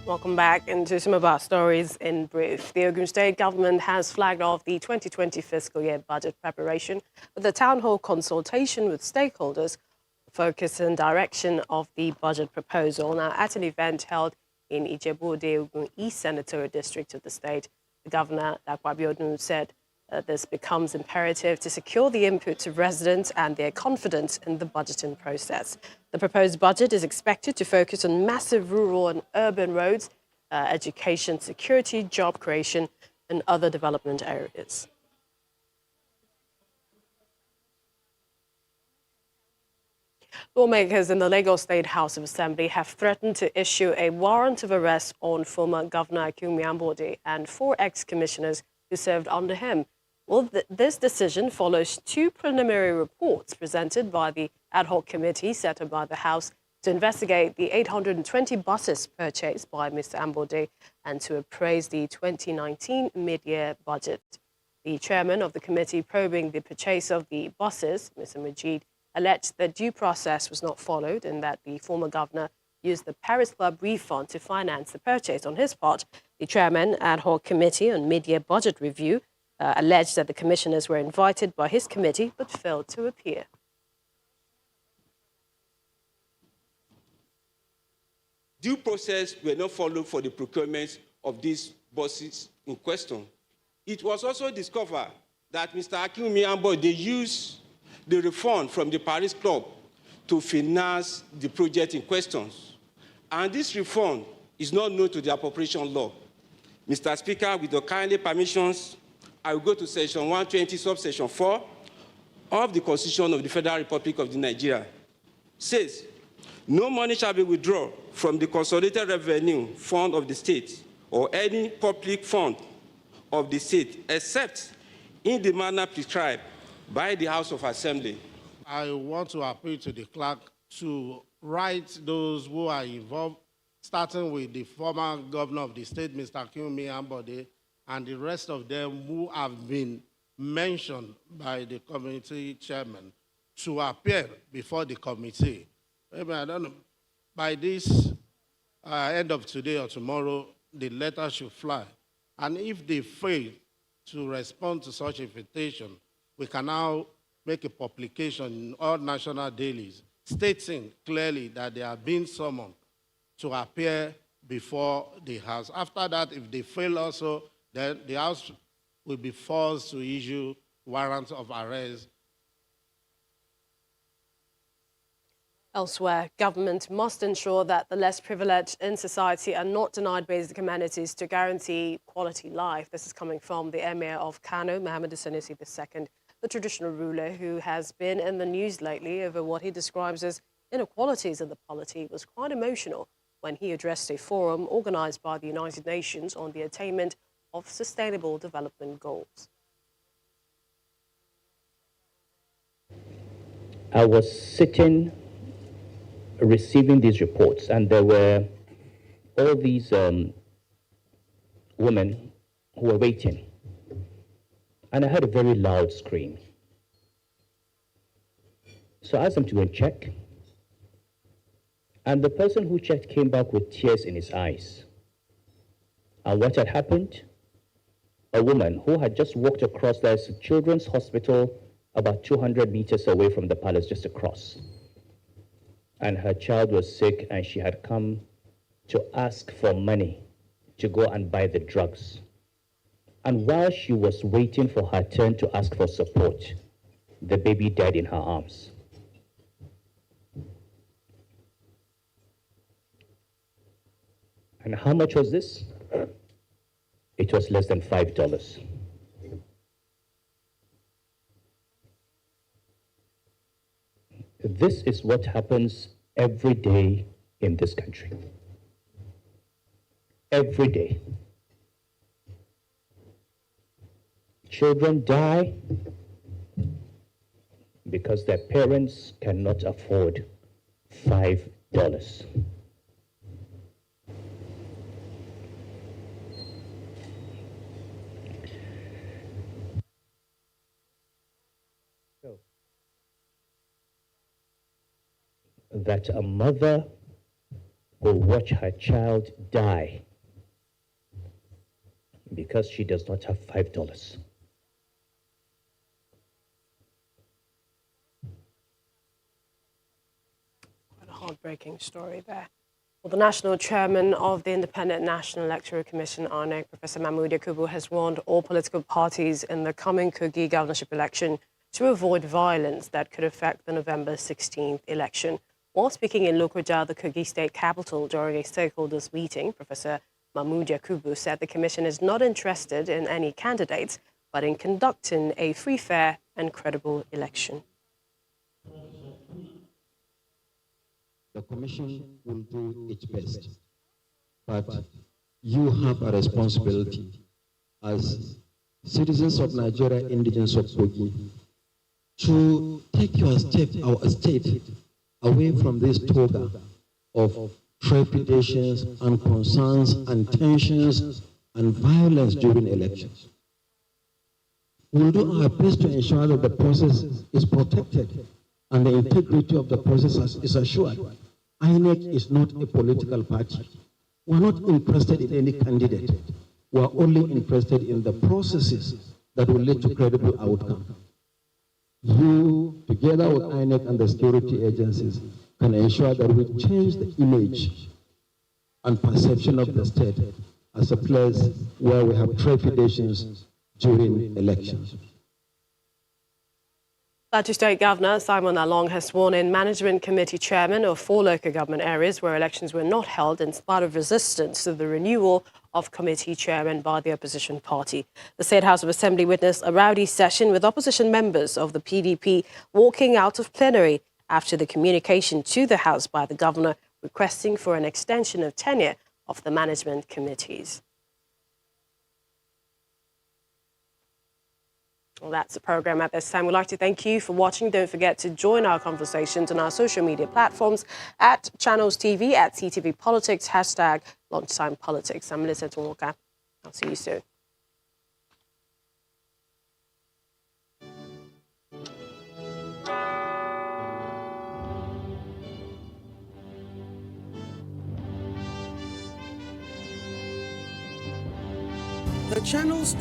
Welcome back into some of our stories in brief. The Ogun State government has flagged off the 2020 fiscal year budget preparation with a town hall consultation with stakeholders, focus and direction of the budget proposal. Now, at an event held in Ambode, Ogun East Senatorial District of the state, the governor, Abiodun, said this becomes imperative to secure the input of residents and their confidence in the budgeting process. The proposed budget is expected to focus on massive rural and urban roads, education, security, job creation, and other development areas. Lawmakers in the Lagos State House of Assembly have threatened to issue a warrant of arrest on former Governor Ambode and 4 ex-commissioners who served under him. Well, this decision follows 2 preliminary reports presented by the ad hoc committee set up by the House to investigate the 820 buses purchased by Mr. Ambode and to appraise the 2019 mid-year budget. The chairman of the committee probing the purchase of the buses, Mr. Majid, alleged that due process was not followed and that the former governor used the Paris Club refund to finance the purchase. On his part, the chairman ad hoc committee on mid-year budget review alleged that the commissioners were invited by his committee but failed to appear. Due process were not followed for the procurement of these buses in question. It was also discovered that Mr. Ambode used the refund from the Paris Club to finance the project in question. And this refund is not known to the appropriation law. Mr. Speaker, with your kindly permissions, I will go to section 120, subsection 4 of the Constitution of the Federal Republic of Nigeria. It says, no money shall be withdrawn from the consolidated revenue fund of the state or any public fund of the state, except in the manner prescribed by the House of Assembly. I want to appeal to the clerk to write those who are involved, starting with the former governor of the state, Mr. Ambode, and the rest of them who have been mentioned by the committee chairman, to appear before the committee. Maybe, I don't know, by this end of today or tomorrow, the letter should fly. And if they fail to respond to such invitation, we can now make a publication in all national dailies stating clearly that they are being summoned to appear before the House. After that, if they fail also, then the House will be forced to issue warrants of arrest. Elsewhere, government must ensure that the less privileged in society are not denied basic amenities to guarantee quality life. This is coming from the Emir of Kano, Mohammed Sanusi II, the traditional ruler who has been in the news lately over what he describes as inequalities in the polity. Was quite emotional when he addressed a forum organized by the United Nations on the attainment of Sustainable Development Goals. I was sitting receiving these reports, and there were all these women who were waiting, and I heard a very loud scream. So I asked them to go and check, and the person who checked came back with tears in his eyes. And what had happened? A woman who had just walked across, there's a children's hospital about 200 meters away from the palace, just across. And her child was sick, and she had come to ask for money to go and buy the drugs. And while she was waiting for her turn to ask for support, the baby died in her arms. And how much was this? It was less than $5. This is what happens every day in this country. Every day. Children die because their parents cannot afford $5. That a mother will watch her child die because she does not have $5. Quite a heartbreaking story there. Well, the national chairman of the Independent National Electoral Commission, INEC, Professor Ambode Kubu, has warned all political parties in the coming Kogi governorship election to avoid violence that could affect the November 16th election. While speaking in Lokoja, the Kogi state capital, during a stakeholders meeting, Professor Mahmoud Yakubu said the commission is not interested in any candidates, but in conducting a free, fair and credible election. The commission will do its best, but you have a responsibility as citizens of Nigeria, indigenous of Kogi, to take your our state away from this toga of trepidations and concerns and tensions and violence during elections. We'll do our best to ensure that the process is protected and the integrity of the process is assured. INEC is not a political party. We're not interested in any candidate. We're only interested in the processes that will lead to credible outcome. You, together with INEC and the security agencies, can ensure that we change the image and perception of the state as a place where we have trepidations during elections. Plateau State Governor Simon Along has sworn in management committee chairman of 4 local government areas where elections were not held in spite of resistance to the renewal of committee chairman by the opposition party. The State House of Assembly witnessed a rowdy session with opposition members of the PDP walking out of plenary after the communication to the House by the governor requesting for an extension of tenure of the management committees. Well, that's the program at this time. We'd like to thank you for watching. Don't forget to join our conversations on our social media platforms at Channels TV, at CTV Politics, hashtag Lunchtime Politics. I'm Melissa Tunwoka. I'll see you soon. The Channels